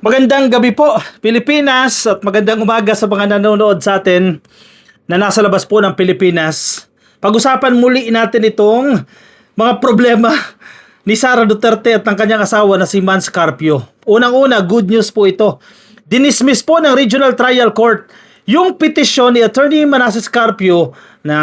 Magandang gabi po, Pilipinas, at magandang umaga sa mga nanonood sa atin na nasa labas po ng Pilipinas. Pag-usapan muli natin itong mga problema ni Sara Duterte at ng kanyang asawa na si Mans Carpio. Unang-una, good news po ito. Dinismiss po ng Regional Trial Court yung petisyon ni Attorney Manasseh Carpio na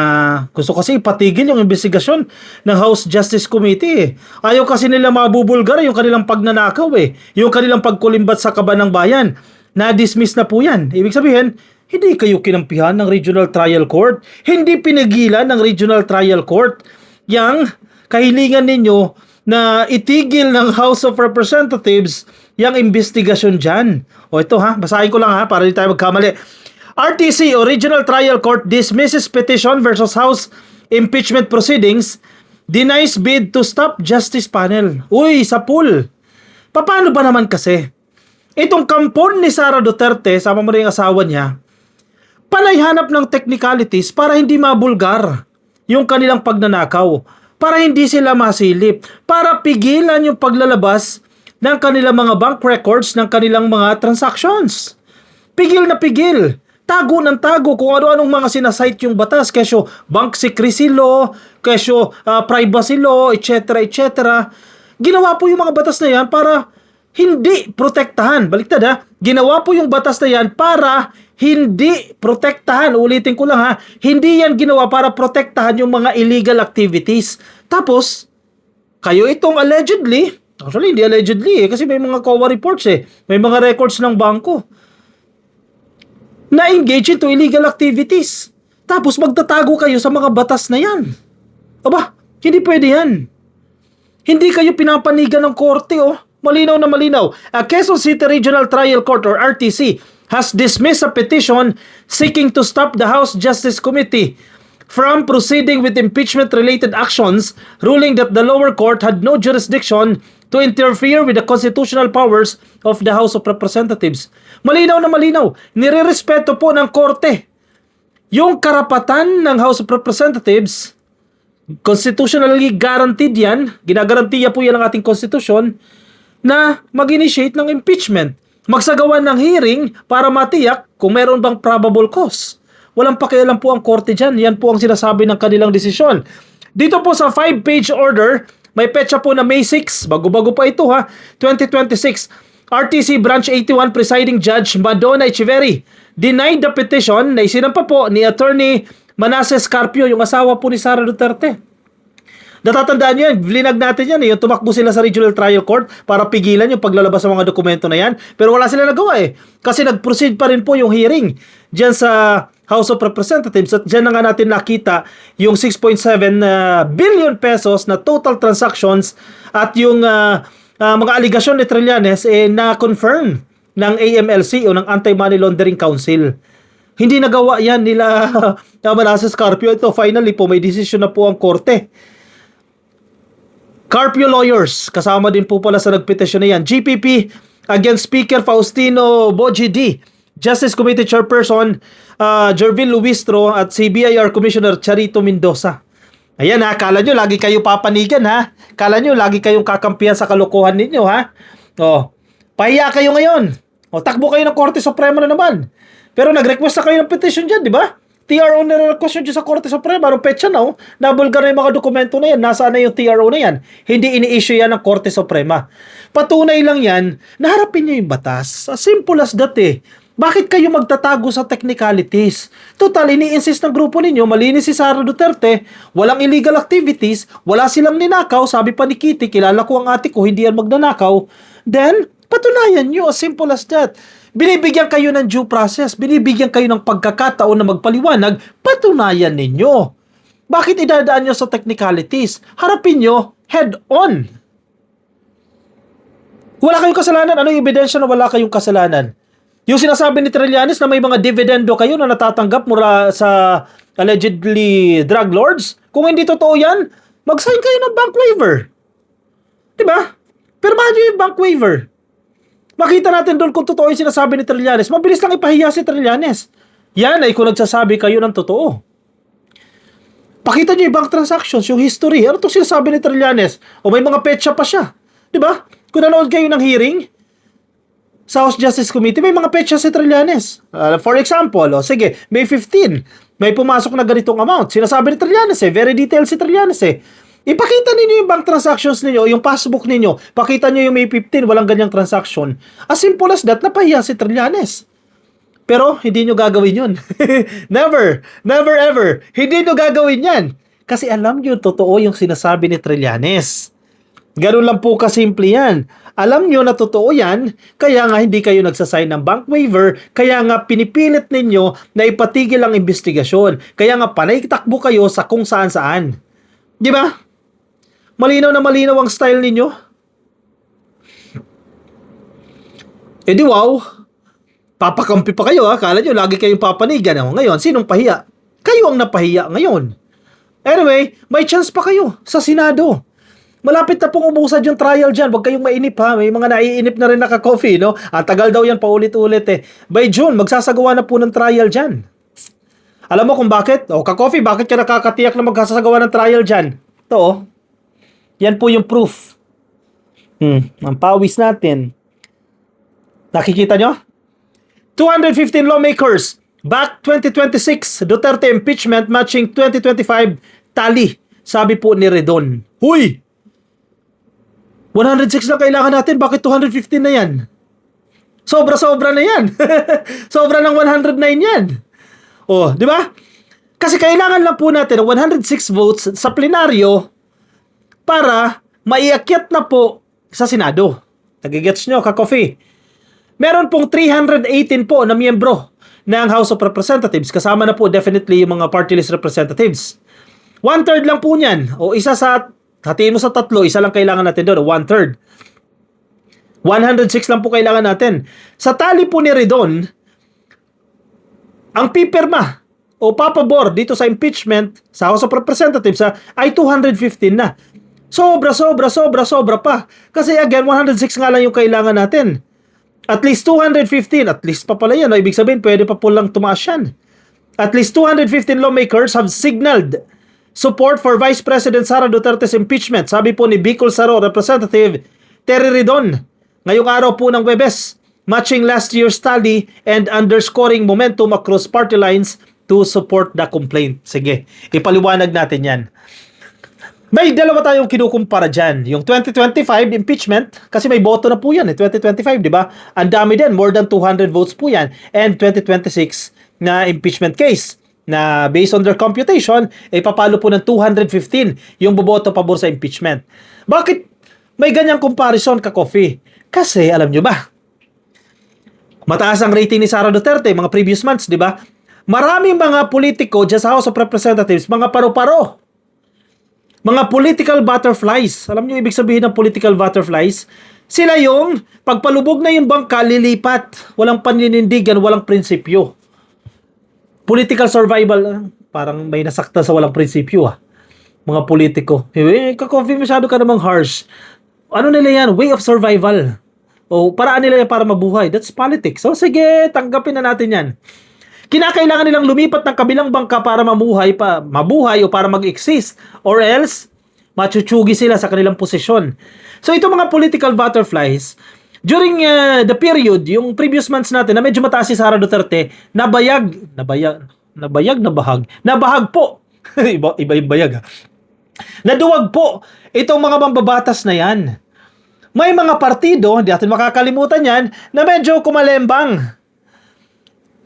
gusto kasi ipatigil yung investigasyon ng House Justice Committee. Ayaw kasi nila mabubulgar yung kanilang pagnanakaw yung kanilang pagkulimbat sa kaban ng bayan. Na-dismiss na po yan. Ibig sabihin, hindi kayo kinampihan ng Regional Trial Court. Hindi pinagilan ng Regional Trial Court yang kahilingan ninyo na itigil ng House of Representatives yung investigasyon dyan. O ito basahin ko lang para hindi tayo magkamali. RTC o Regional Trial Court dismisses petition versus House impeachment proceedings, denies bid to stop Justice Panel. Uy, sa pool. Paano ba naman kasi? Itong kampon ni Sara Duterte, sama mo rin yung asawa niya, panayhanap ng technicalities para hindi mabulgar yung kanilang pagnanakaw, para hindi sila masilip, para pigilan yung paglalabas ng kanilang mga bank records ng kanilang mga transactions. Pigil na pigil. Tago ng tago kung ano-anong mga sinasite yung batas, kesyo bank secrecy law, kesyo privacy law, etc. Ginawa po yung mga batas na yan para hindi protektahan. Baliktad ginawa po yung batas na yan para hindi protektahan. Ulitin ko lang hindi yan ginawa para protektahan yung mga illegal activities. Tapos, kayo itong allegedly, actually hindi allegedly kasi may mga COA reports may mga records ng bangko na-engage into illegal activities. Tapos magtatago kayo sa mga batas na yan. Aba, hindi pwede yan. Hindi kayo pinapanigan ng korte Malinaw na malinaw. Quezon City Regional Trial Court or RTC has dismissed a petition seeking to stop the House Justice Committee from proceeding with impeachment-related actions, ruling that the lower court had no jurisdiction to interfere with the constitutional powers of the House of Representatives. Malinaw na malinaw. Nirerespeto po ng korte yung karapatan ng House of Representatives. Constitutionally guaranteed yan. Ginagarantiya po yan ng ating konstitusyon na mag-initiate ng impeachment. Magsagawa ng hearing para matiyak kung meron bang probable cause. Walang pakialam po ang korte dyan. Yan po ang sinasabi ng kanilang desisyon. Dito po sa 5-page order, may petsa po na May 6, bago-bago pa ito 2026. RTC Branch 81 Presiding Judge Madonna Echeverry denied the petition na isinampa po ni Attorney Manasseh Carpio, yung asawa po ni Sara Duterte. Natatandaan nyo yan, linag natin yan yung tumakbo sila sa Regional Trial Court para pigilan yung paglalabas ng mga dokumento na yan. Pero wala sila nagawa kasi nag-proceed pa rin po yung hearing dyan sa House of Representatives at dyan na nga natin nakita yung 6.7 billion pesos na total transactions at yung mga aligasyon ni Trillanes na-confirm ng AMLC o ng Anti-Money Laundering Council. Hindi nagawa yan nila Manasseh Carpio. Ito finally po may desisyon na po ang korte. Carpio lawyers, kasama din po pala sa nagpetisyon na yan. GPP against Speaker Faustino Boji D, Justice Committee Chairperson Jervin Luistro at CBIR Commissioner Charito Mendoza. Ayan kala nyo lagi kayo papanigan Kala nyo lagi kayong kakampihan sa kalokohan ninyo pahiya kayo ngayon. Takbo kayo ng Korte Suprema na naman. Pero nag-request na kayo ng petition dyan, di ba? TRO na request nyo sa Korte Suprema. Anong petsa na nabulgar na yung mga dokumento na yan. Nasaan na yung TRO na yan? Hindi ini-issue yan ng Korte Suprema. Patunay lang yan na harapin nyo yung batas. As simple as that Bakit kayo magtatago sa technicalities? Total, ini-insist ng grupo ninyo, malinis si Sara Duterte, walang illegal activities, wala silang ninakaw, sabi pa ni Kitty, kilala ko ang ate ko, hindi yan magnanakaw. Then, patunayan nyo, as simple as that. Binibigyan kayo ng due process, binibigyan kayo ng pagkakataon na magpaliwanag, patunayan ninyo. Bakit idadaan nyo sa technicalities? Harapin nyo head on. Wala kayong kasalanan. Ano yung ebidensya na wala kayong kasalanan? Yung sinasabi ni Trillanes na may mga dividendo kayo na natatanggap mula sa allegedly drug lords, kung hindi totoo yan, mag-sign kayo ng bank waiver. Diba? Pirmahan nyo yung bank waiver. Makita natin doon kung totoo yung sinasabi ni Trillanes. Mabilis lang ipahiya si Trillanes. Yan ay kung nagsasabi kayo ng totoo. Pakita nyo yung bank transactions, yung history. Ano itong sinasabi ni Trillanes? O may mga petsa pa siya. Diba? Kung nanood kayo ng hearing, sa House Justice Committee, may mga petsa si Trillanes. For example, sige, May 15, may pumasok na ganitong amount. Sinasabi ni Trillanes very detailed si Trillanes Ipakita ninyo yung bank transactions ninyo, yung passbook ninyo, pakita nyo yung May 15, walang ganyang transaction. As simple as that, napahiya si Trillanes. Pero, hindi nyo gagawin yun. Never, never ever. Hindi nyo gagawin yan. Kasi alam nyo, totoo yung sinasabi ni Trillanes. Ganun lang po kasimple yan. Alam nyo na totoo yan, kaya nga hindi kayo nagsasign ng bank waiver, kaya nga pinipilit ninyo na ipatigil ang investigasyon, kaya nga panay takbo kayo sa kung saan-saan. Di ba? Malinaw na malinaw ang style ninyo. Di wow, papakampi pa kayo Kala nyo lagi kayong papanigan. Ngayon, sinong pahiya? Kayo ang napahiya ngayon. Anyway, may chance pa kayo sa Senado. Malapit na pong umusad yung trial dyan. Huwag kayong mainip May mga naiinip na rin naka-coffee, no? Ang tagal daw yan paulit-ulit By June, magsasagawa na po ng trial dyan. Alam mo kung bakit? Ka-coffee, bakit ka nakakatiyak na magsasagawa ng trial dyan? Ito, yan po yung proof. Ang pawis natin. Nakikita nyo? 215 lawmakers back 2026 Duterte impeachment matching 2025 tally. Sabi po ni Redon. Huy! 106 na kailangan natin. Bakit 215 na yan? Sobra-sobra na yan. Sobra ng 109 yan. Di ba? Kasi kailangan lang po natin ng 106 votes sa plenaryo para maiakyat na po sa Senado. Nagigets nyo, ka-coffee. Meron pong 318 po na miyembro ng House of Representatives. Kasama na po definitely yung mga party list representatives. 1/3 lang po niyan. Isa sa, hatiin mo sa 3, isa lang kailangan natin doon. 1/3. 106 lang po kailangan natin. Sa tali po ni Redon, ang pipirma o papabor dito sa impeachment sa House of Representatives ay 215 na. Sobra pa. Kasi again, 106 nga lang yung kailangan natin. At least 215, at least pa pala yan. Ibig sabihin, pwede pa po lang tumaas yan. At least 215 lawmakers have signaled support for Vice President Sara Duterte's impeachment. Sabi po ni Bicol Saro Representative Terry Redon. Ngayong araw po ng Webes, matching last year's tally and underscoring momentum across party lines to support the complaint. Sige, ipaliwanag natin yan. May dalawa tayong kinukumpara dyan. Yung 2025 impeachment, kasi may boto na po yan 2025, di ba? Ang dami din, more than 200 votes po yan. And 2026 na impeachment case na based on their computation, papalo po ng 215 yung boboto pabor sa impeachment. Bakit may ganyang comparison, ka-coffee? Kasi, alam nyo ba, mataas ang rating ni Sara Duterte mga previous months, di ba? Maraming mga politiko dyan sa House of Representatives, mga paro-paro. Mga political butterflies. Alam niyo ibig sabihin ng political butterflies? Sila yung pagpalubog na yung bangka, lilipat. Walang paninindigan, walang prinsipyo. Political survival. Parang may nasaktan sa walang prinsipyo mga politiko. Ka-coffee, masyado ka namang harsh. Ano nila yan? Way of survival. Paraan nila yan para mabuhay. That's politics. So sige, tanggapin na natin yan. Kinakailangan nilang lumipat ng kabilang bangka para mabuhay o para mag-exist, or else machuchugi sila sa kanilang posisyon. So ito mga political butterflies, during the period, yung previous months natin na medyo mataas si Sara Duterte, nabahag po. iba yung bayag Naduwag po itong mga mambabatas na yan. May mga partido, hindi natin makakalimutan yan, na medyo kumalembang.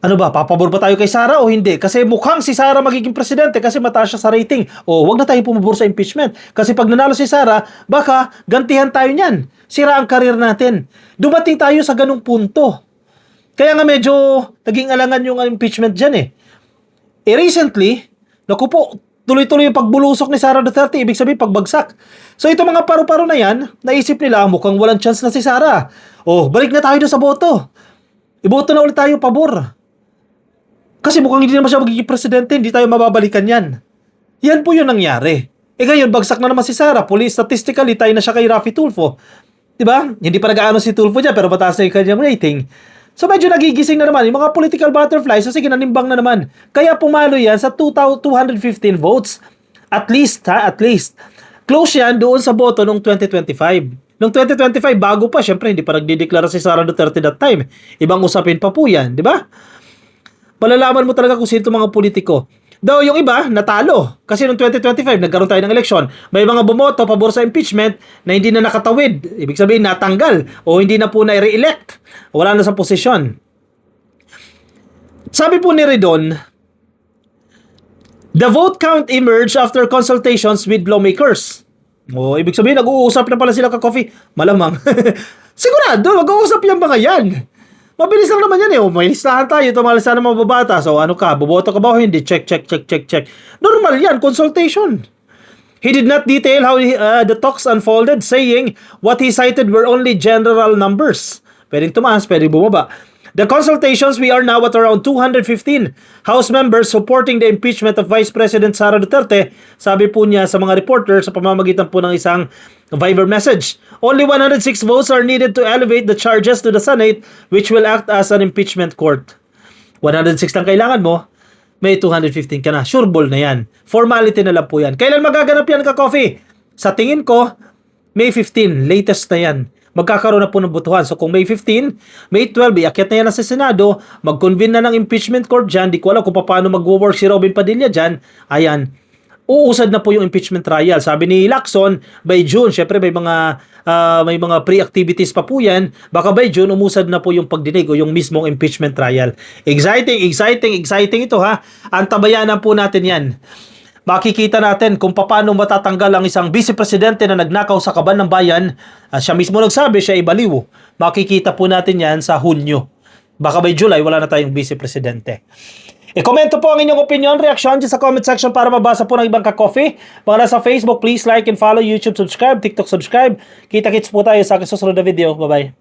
Ano ba, papabor ba tayo kay Sara o hindi? Kasi mukhang si Sara magiging presidente kasi mataas siya sa rating. Wag na tayo pumabor sa impeachment. Kasi pag nanalo si Sara, baka gantihan tayo niyan. Sira ang karir natin. Dumating tayo sa ganung punto. Kaya nga medyo naging alangan yung impeachment dyan recently, naku po, tuloy-tuloy yung pagbulusok ni Sara Duterte. Ibig sabihin, pagbagsak. So ito mga paru-paro na yan, naisip nila mukhang walang chance na si Sara. Balik na tayo doon sa boto. Iboto na ulit tayo pabor. Kasi mukhang hindi naman siya magiging presidente, hindi tayo mababalikan yan. Yan po yung nangyari. Ngayon, bagsak na naman si Sara. Statistically, tayo na siya kay Raffy Tulfo. Diba? Hindi pa nag-aano si Tulfo dyan, pero mataas na yung kanyang rating. So, medyo nagigising na naman. Yung mga political butterflies, sige, nanimbang na naman. Kaya pumalo yan sa 215 votes. At least. Close yan doon sa boto noong 2025. Noong 2025, bago pa, syempre, hindi pa nagdideklara si Sara Duterte that time. Ibang usapin pa po yan, di ba? Malalaman mo talaga kung sino itong mga politiko. Though yung iba, natalo. Kasi noong 2025, nagkaroon tayo ng eleksyon. May mga bumoto pabor sa impeachment na hindi na nakatawid. Ibig sabihin, natanggal. O hindi na po na-re-elect. Wala na sa posisyon. Sabi po ni Redon, the vote count emerged after consultations with lawmakers. O, ibig sabihin, nag-uusap na pala sila ka-coffee. Malamang. Sigurado, mag-uusap yung mga yan. Mabilis lang naman yan eh. May listahan tayo. Ito mga listahan ng mga babata. So ano ka? Boboto ka ba o hindi? Check. Normal yan. Consultation. He did not detail how the talks unfolded, saying what he cited were only general numbers. Pwedeng tumaas, pwedeng bumaba. The consultations, we are now at around 215 House members supporting the impeachment of Vice President Sara Duterte. Sabi po niya sa mga reporter sa pamamagitan po ng isang Viber message. Only 106 votes are needed to elevate the charges to the Senate, which will act as an impeachment court. 106 lang kailangan mo, may 215 ka na. Sure ball na yan. Formality na lang po yan. Kailan magaganap yan ka-coffee? Sa tingin ko, May 15, latest na yan. Magkakaroon na po ng botohan. So kung May 15, May 12, iakyat na yan sa Senado, mag-convene na ng impeachment court dyan, di ko alam kung paano mag-work si Robin Padilla dyan, ayan, uusad na po yung impeachment trial. Sabi ni Lacson, by June, syempre may mga pre-activities pa po yan, baka by June, umusad na po yung pagdinig o yung mismong impeachment trial. Exciting ito ha. Antabayanan po natin yan. Makikita natin kung paano matatanggal ang isang vice-presidente na nagnakaw sa kaban ng bayan. Siya mismo nagsabi, siya ay baliw. Makikita po natin yan sa Hunyo. Baka by July, wala na tayong vice-presidente. I-komento po ang inyong opinion, reaksyon dyan sa comment section para mabasa po ng ibang ka-coffee. Mga nasa Facebook, please like and follow, YouTube subscribe, TikTok subscribe. Kita-kits po tayo sa susunod na video. Bye-bye.